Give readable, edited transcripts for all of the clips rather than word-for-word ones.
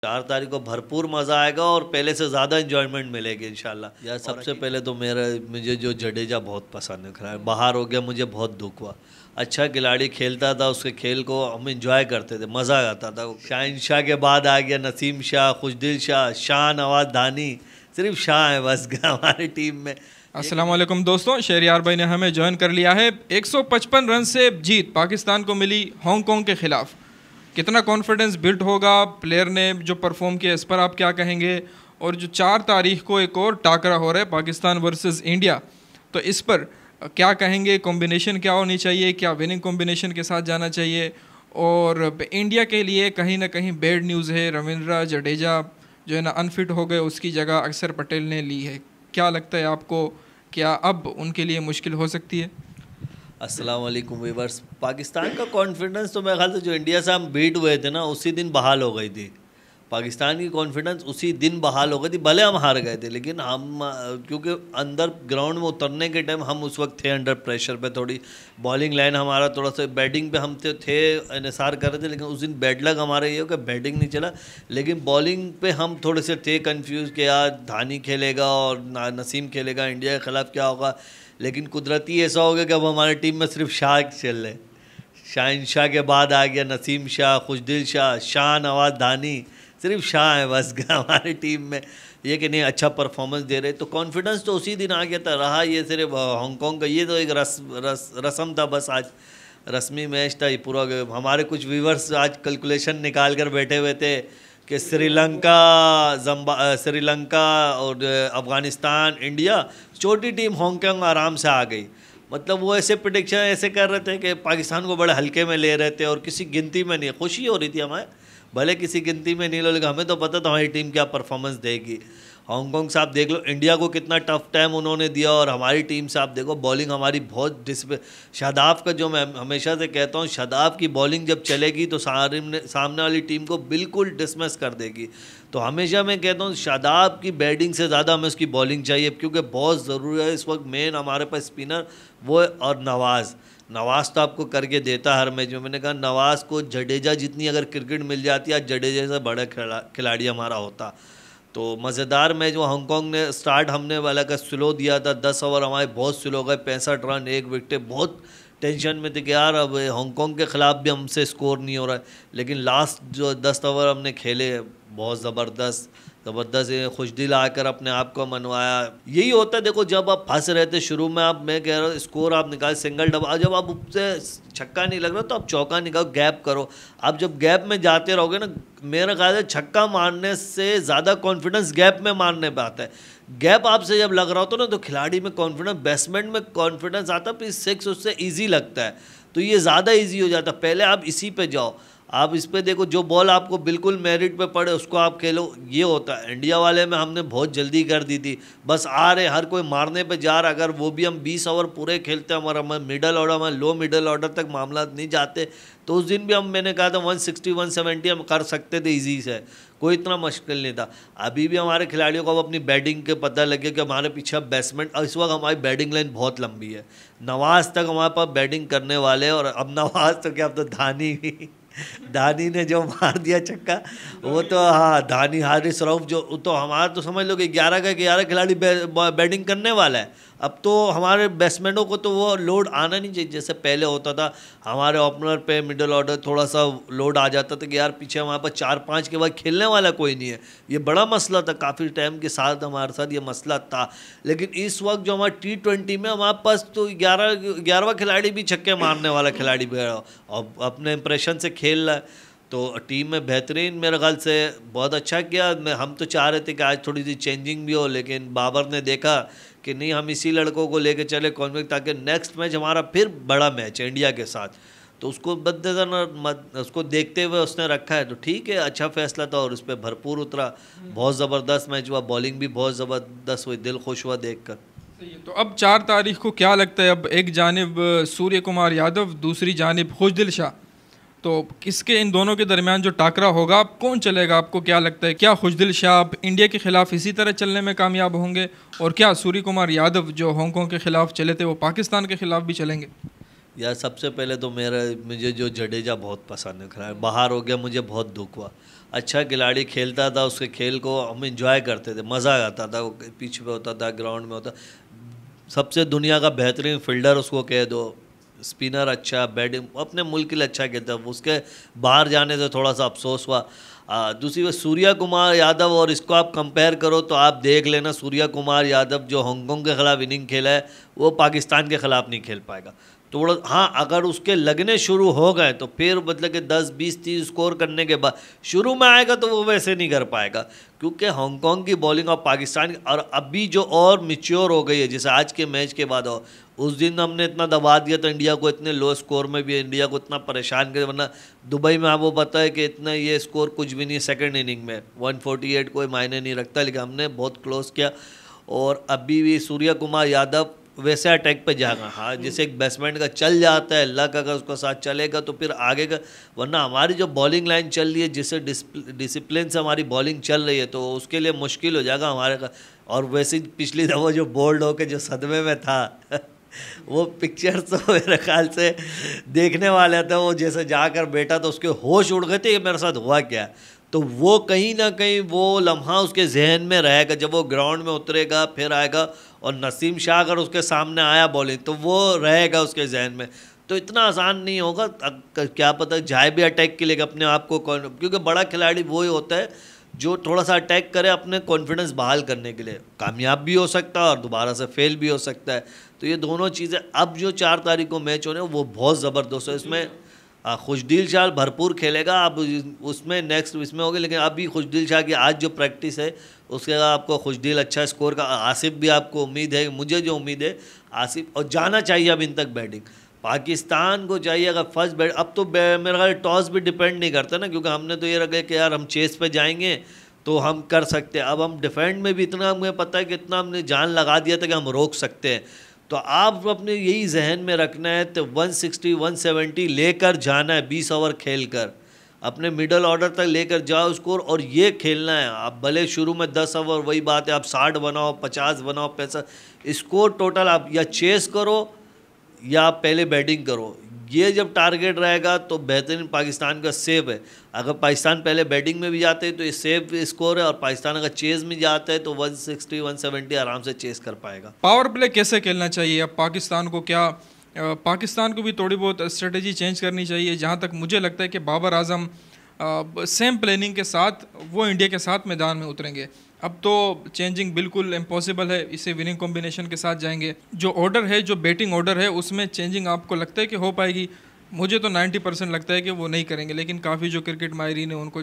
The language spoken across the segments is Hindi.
4 तारीख को भरपूर मज़ा आएगा और पहले से ज़्यादा इंजॉयमेंट मिलेगी इंशाल्लाह। यार सबसे पहले तो मुझे जो जडेजा बहुत पसंद है। खैर बाहर हो गया, मुझे बहुत दुख हुआ। अच्छा खिलाड़ी खेलता था, उसके खेल को हम इंजॉय करते थे, मज़ा आता था। शाहिनशाह के बाद आ गया नसीम शाह, खुशदिल शाह, शाह नवाज धानी। सिर्फ शाह है बस हमारी टीम में। अस्सलाम वालेकुम दोस्तों, शहरियार भाई ने हमें ज्वाइन कर लिया है। 155 रन से जीत पाकिस्तान को मिली हांगकांग के खिलाफ। कितना कॉन्फिडेंस बिल्ड होगा प्लेयर ने जो परफॉर्म किया, इस पर आप क्या कहेंगे? और जो 4 तारीख को एक और टाकरा हो रहा है पाकिस्तान वर्सेस इंडिया, तो इस पर क्या कहेंगे? कॉम्बिनेशन क्या होनी चाहिए? क्या विनिंग कॉम्बिनेशन के साथ जाना चाहिए? और इंडिया के लिए कहीं ना कहीं बैड न्यूज़ है, रविंद्र जडेजा जो है ना अनफिट हो गए, उसकी जगह अक्षर पटेल ने ली है। क्या लगता है आपको, क्या अब उनके लिए मुश्किल हो सकती है? अस्सलाम वालेकुम व्यूअर्स। पाकिस्तान का कॉन्फिडेंस तो मेरे ख्याल से जो इंडिया से हम बीट हुए थे ना, उसी दिन बहाल हो गई थी। पाकिस्तान की कॉन्फिडेंस उसी दिन बहाल हो गई थी। भले हम हार गए थे, लेकिन हम क्योंकि अंदर ग्राउंड में उतरने के टाइम हम उस वक्त थे अंडर प्रेशर पे। थोड़ी बॉलिंग लाइन हमारा थोड़ा सा, बैटिंग पे हम थे इंतजार कर रहे थे, लेकिन उस दिन बैड लक हमारा ये हो कि बैटिंग नहीं चला, लेकिन बॉलिंग पे हम थोड़े से थे कन्फ्यूज़ कि यार धानी खेलेगा और नसीम खेलेगा, इंडिया के ख़िलाफ़ क्या होगा। लेकिन कुदरती ऐसा हो गया कि अब हमारी टीम में सिर्फ शाह चल रहे। शाहिनशाह के बाद आ गया नसीम शाह, खुशदिल शाह, शाह नवाज धानी। सिर्फ शाह है बस हमारी टीम में। ये कि नहीं अच्छा परफॉर्मेंस दे रहे, तो कॉन्फिडेंस तो उसी दिन आ गया था। रहा ये सिर्फ हांगकांग का, ये तो एक रस्म था बस। आज रस्मी मैच था ये पूरा। हमारे कुछ व्यूवर्स आज कैलकुलेशन निकाल कर बैठे हुए थे कि श्रीलंका और अफ़गानिस्तान, इंडिया, छोटी टीम हांगकांग आराम से आ गई। मतलब वो ऐसे प्रेडिक्शन ऐसे कर रहे थे कि पाकिस्तान को बड़े हल्के में ले रहे थे और किसी गिनती में नहीं। खुशी हो रही थी हमें, भले किसी गिनती में नहीं लो, लेकिन हमें तो पता था हमारी टीम क्या परफॉर्मेंस देगी। हांगकांग से आप देख लो, इंडिया को कितना टफ टाइम उन्होंने दिया, और हमारी टीम से आप देखो बॉलिंग हमारी बहुत शादाब का, जो मैं हमेशा से कहता हूँ, शादाब की बॉलिंग जब चलेगी तो सामने वाली टीम को बिल्कुल डिसमिस कर देगी। तो हमेशा मैं कहता हूँ शादाब की बैटिंग से ज़्यादा हमें उसकी बॉलिंग चाहिए, क्योंकि बहुत ज़रूरी है इस वक्त। मेन हमारे पास स्पिनर वो है, और नवाज़ तो आपको करके देता है हर मैच में। मैंने कहा नवाज़ को जडेजा जितनी अगर क्रिकेट मिल जाती है, जडेजा से बड़ा खिलाड़ी हमारा होता। तो मज़ेदार मैच वो हांगकांग ने स्टार्ट हमने वाला का स्लो दिया था। 10 ओवर हमारे बहुत स्लो गए, 65 रन 1 विकेट। बहुत टेंशन में थे कि यार अब हांगकांग के ख़िलाफ़ भी हमसे स्कोर नहीं हो रहा है, लेकिन लास्ट जो 10 ओवर हमने खेले बहुत ज़बरदस्त खुशदिल आकर अपने आप को मनवाया। यही होता है, देखो जब आप फंस रहे थे शुरू में, आप मैं कह रहा हूँ स्कोर आप निकाल सिंगल डबल, जब आप उससे छक्का नहीं लग रहा तो आप चौका निकालो, गैप करो। आप जब गैप में जाते रहोगे ना, मेरा ख्याल है छक्का मारने से ज़्यादा कॉन्फिडेंस गैप में मारने पर आता है। गैप आपसे जब लग रहा होता है ना, तो खिलाड़ी में कॉन्फिडेंस, बैट्समैन में कॉन्फिडेंस आता है, फिर 6 उससे ईजी लगता है, तो ये ज़्यादा ईजी हो जाता है। पहले आप इसी पे जाओ, आप इस पे देखो, जो बॉल आपको बिल्कुल मेरिट पे पड़े उसको आप खेलो। ये होता है। इंडिया वाले में हमने बहुत जल्दी कर दी थी, बस आ रहे हर कोई मारने पे जा रहा। अगर वो भी हम 20 ओवर पूरे खेलते, हमारा मिडल ऑर्डर, हमारे लो मिडल ऑर्डर तक मामला नहीं जाते, तो उस दिन भी मैंने कहा था 160 170 हम कर सकते थे ईजी से, कोई इतना मुश्किल नहीं था। अभी भी हमारे खिलाड़ियों को अब अपनी बैटिंग के पता लगे कि हमारे पीछे बैट्समैन, इस वक्त हमारी बैटिंग लाइन बहुत लंबी है। नवाज़ तक हमारे पास बैटिंग करने वाले, और अब नवाज़ तो क्या, अब तो धानी ने जो मार दिया छक्का, वो तो हाँ, धानी, हारिस रऊफ, जो तो हमारा तो समझ लो कि 11 का 11 खिलाड़ी बैटिंग करने वाला है। अब तो हमारे बैट्समैनों को तो वो लोड आना नहीं चाहिए जैसे पहले होता था। हमारे ओपनर पे मिडिल ऑर्डर थोड़ा सा लोड आ जाता था कि यार पीछे हमारे पास 4-5 के बाद खेलने वाला कोई नहीं है। ये बड़ा मसला था, काफ़ी टाइम के साथ हमारे साथ ये मसला था। लेकिन इस वक्त जो हमारा T20 में हमारे पास तो 11वां खिलाड़ी भी छक्के मारने वाला खिलाड़ी भी है, और अपने इंप्रेशन से खेल रहा है। तो टीम में बेहतरीन मेरे ख्याल से बहुत अच्छा किया। हम तो चाह रहे थे कि आज थोड़ी सी चेंजिंग भी हो, लेकिन बाबर ने देखा कि नहीं, हम इसी लड़कों को लेके चले कॉन्वेक्ट, ताकि नेक्स्ट मैच हमारा फिर बड़ा मैच है इंडिया के साथ, तो उसको मद्देनजर उसको देखते हुए उसने रखा है। तो ठीक है, अच्छा फैसला था और उस पर भरपूर उतरा। बहुत ज़बरदस्त मैच हुआ, बॉलिंग भी बहुत ज़बरदस्त हुई, दिल खुश हुआ देख कर। तो अब 4 तारीख को क्या लगता है, अब एक जानिब सूर्य कुमार यादव, दूसरी जानिब खुशदिल शाह, तो किसके, इन दोनों के दरमियान जो टाकरा होगा, कौन चलेगा? आपको क्या लगता है, क्या खुशदिल शाह इंडिया के खिलाफ इसी तरह चलने में कामयाब होंगे, और क्या सूर्य कुमार यादव जो हांगकांग के खिलाफ चले थे वो पाकिस्तान के खिलाफ भी चलेंगे? यार सबसे पहले तो मुझे जो जडेजा बहुत पसंद है। खैर बाहर हो गया, मुझे बहुत दुख हुआ। अच्छा खिलाड़ी खेलता था, उसके खेल को हम इंजॉय करते थे, मज़ा आता था, वो पिच पे होता था, ग्राउंड में होता। सबसे दुनिया का बेहतरीन फील्डर उसको कह दो, स्पिनर अच्छा, बैटिंग अपने मुल्क के लिए अच्छा खेलता, उसके बाहर जाने से थोड़ा सा अफसोस हुआ। दूसरी बात, सूर्या कुमार यादव और इसको आप कंपेयर करो तो आप देख लेना, सूर्या कुमार यादव जो हांगकांग के ख़िलाफ़ इनिंग खेला है वो पाकिस्तान के ख़िलाफ़ नहीं खेल पाएगा। थोड़ा हाँ, अगर उसके लगने शुरू हो गए तो फिर मतलब कि 10 20 30 स्कोर करने के बाद शुरू में आएगा तो वो वैसे नहीं कर पाएगा, क्योंकि हांगकांग की बॉलिंग और पाकिस्तान की, और अभी जो और मिच्योर हो गई है, जैसे आज के मैच के बाद हो, उस दिन हमने इतना दबा दिया था इंडिया को, इतने लो स्कोर में भी इंडिया को इतना परेशान करे, वरना दुबई में आपको पता है कि इतना ये स्कोर कुछ भी नहीं, सेकंड इनिंग में 148 कोई मायने नहीं रखता, लेकिन हमने बहुत क्लोज किया। और अभी भी सूर्या कुमार यादव वैसे अटैक पे जाएगा, हाँ जैसे एक बैट्समैन का चल जाता है लक, अगर उसका साथ चलेगा तो फिर आगे का, वरना हमारी जो बॉलिंग लाइन चल रही है, जिससे डिसिप्लिन से हमारी बॉलिंग चल रही है, तो उसके लिए मुश्किल हो जाएगा हमारे का। और वैसे पिछली दफ़ा जो बोल्ड होके जो सदमे में था वो पिक्चर तो मेरे ख्याल से देखने वाले थे, वो जैसे जाकर बैठा तो उसके होश उड़ गए थे कि मेरे साथ हुआ क्या। तो वो कहीं ना कहीं वो लम्हा उसके जहन में रहेगा, जब वो ग्राउंड में उतरेगा फिर आएगा, और नसीम शाह अगर उसके सामने आया बॉलिंग तो वो रहेगा उसके जहन में। तो इतना आसान नहीं होगा, क्या पता जाए भी अटैक के लिए अपने आप को, क्योंकि बड़ा खिलाड़ी वो ही होता है जो थोड़ा सा अटैक करे अपने कॉन्फिडेंस बहाल करने के लिए, कामयाब भी हो सकता है और दोबारा से फेल भी हो सकता है। तो ये दोनों चीज़ें, अब जो 4 तारीख को मैच होने वो बहुत ज़बरदस्त है, इसमें खुशदिल शाह भरपूर खेलेगा, अब उसमें नेक्स्ट इसमें होगी, लेकिन अभी खुशदिल शाह की आज जो प्रैक्टिस है उसके बाद आपको खुशदिल अच्छा स्कोर का, आसिफ भी आपको उम्मीद है, मुझे जो उम्मीद है आसिफ, और जाना चाहिए अब इन तक बैटिंग पाकिस्तान को चाहिए। अगर फर्स्ट बैट, अब तो मेरा ख्याल टॉस भी डिपेंड नहीं करता ना, क्योंकि हमने तो ये रखा कि यार हम चेस पे जाएंगे तो हम कर सकते हैं, अब हम डिफेंड में भी इतना हमें पता है कि इतना हमने जान लगा दिया था कि हम रोक सकते हैं। तो आप अपने यही जहन में रखना है, तो 160 170 लेकर जाना है, 20 ओवर खेल कर अपने मिडल ऑर्डर तक लेकर जाओ स्कोर, और ये खेलना है। आप भले शुरू में 10 ओवर, वही बात है, आप 60 बनाओ, 50 बनाओ, 65 स्कोर टोटल आप या चेस करो या आप पहले बैटिंग करो, ये जब टारगेट रहेगा तो बेहतरीन पाकिस्तान का सेव है। अगर पाकिस्तान पहले बैटिंग में भी जाते हैं तो ये सेव स्कोर है, और पाकिस्तान अगर चेज में जाता है तो 160 170 आराम से चेस कर पाएगा। पावर प्ले कैसे खेलना चाहिए अब पाकिस्तान को? क्या पाकिस्तान को भी थोड़ी बहुत स्ट्रेटजी चेंज करनी चाहिए? जहाँ तक मुझे लगता है कि बाबर आजम सेम प्लानिंग के साथ वो इंडिया के साथ मैदान में उतरेंगे। अब तो चेंजिंग बिल्कुल इम्पॉसिबल है, इसे विनिंग कॉम्बिनेशन के साथ जाएंगे। जो ऑर्डर है, जो बैटिंग ऑर्डर है, उसमें चेंजिंग आपको लगता है कि हो पाएगी? मुझे तो 90% लगता है कि वो नहीं करेंगे, लेकिन काफ़ी जो क्रिकेट माहिरीन है उनको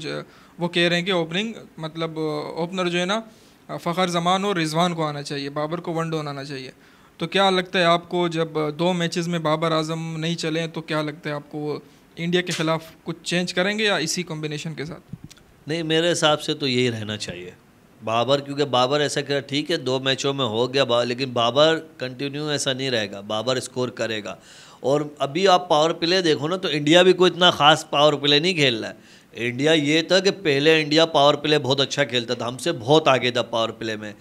वो कह रहे हैं कि ओपनिंग मतलब ओपनर जो है ना फ़खर जमान और रिजवान को आना चाहिए, बाबर को वन डाउन आना चाहिए। तो क्या लगता है आपको, जब 2 मैचेस में बाबर आजम नहीं चले तो क्या लगता है आपको, इंडिया के ख़िलाफ़ कुछ चेंज करेंगे या इसी कॉम्बिनेशन के साथ? नहीं, मेरे हिसाब से तो यही रहना चाहिए बाबर, क्योंकि बाबर ऐसा कर, ठीक है 2 मैचों में हो गया लेकिन बाबर कंटिन्यू ऐसा नहीं रहेगा, बाबर स्कोर करेगा। और अभी आप पावर प्ले देखो ना, तो इंडिया भी कोई इतना खास पावर प्ले नहीं खेल रहा है। इंडिया ये था कि पहले इंडिया पावर प्ले बहुत अच्छा खेलता था, हमसे बहुत आगे था पावर प्ले में,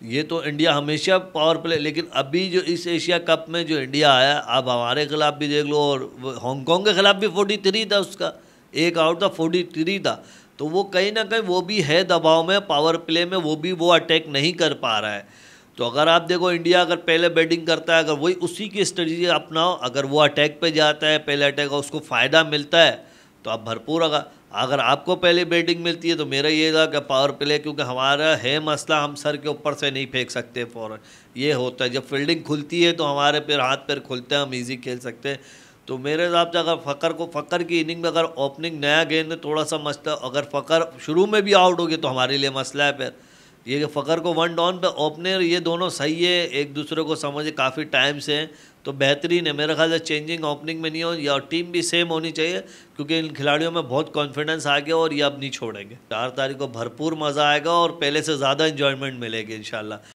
ये तो इंडिया हमेशा पावर प्ले। लेकिन अभी जो इस एशिया कप में जो इंडिया आया, अब हमारे खिलाफ भी देख लो, और हांगकांग के खिलाफ भी 43 था, उसका एक आउट था, 43 था। तो वो कहीं ना कहीं वो भी है दबाव में, पावर प्ले में वो भी वो अटैक नहीं कर पा रहा है। तो अगर आप देखो, इंडिया अगर पहले बैटिंग करता है, अगर वही उसी की स्ट्रेटजी अपनाओ, अगर वो अटैक पे जाता है, पहले अटैक का उसको फ़ायदा मिलता है तो आप भरपूर। अगर आपको पहले बैटिंग मिलती है तो मेरा ये था कि पावर प्ले, क्योंकि हमारा है मसला, हम सर के ऊपर से नहीं फेंक सकते फ़ौरन, ये होता है जब फील्डिंग खुलती है तो हमारे फिर हाथ पैर खुलते हैं, हम ईजी खेल सकते हैं। तो मेरे हिसाब से अगर फ़खर की इनिंग में अगर ओपनिंग नया गेंद थोड़ा सा मसला, अगर फ़खर शुरू में भी आउट हो गया तो हमारे लिए मसला है। फिर ये कि फ़खर को वन डाउन पे ओपनर, ये दोनों सही है, एक दूसरे को समझे काफ़ी टाइम से हैं, तो बेहतरीन है। मेरे ख्याल से चेंजिंग ओपनिंग में नहीं हो, या टीम भी सेम होनी चाहिए, क्योंकि इन खिलाड़ियों में बहुत कॉन्फिडेंस आ गया और ये अब नहीं छोड़ेंगे। 4 तारीख को भरपूर मज़ा आएगा और पहले से ज़्यादा इन्जॉयमेंट मिलेगी इंशाल्लाह।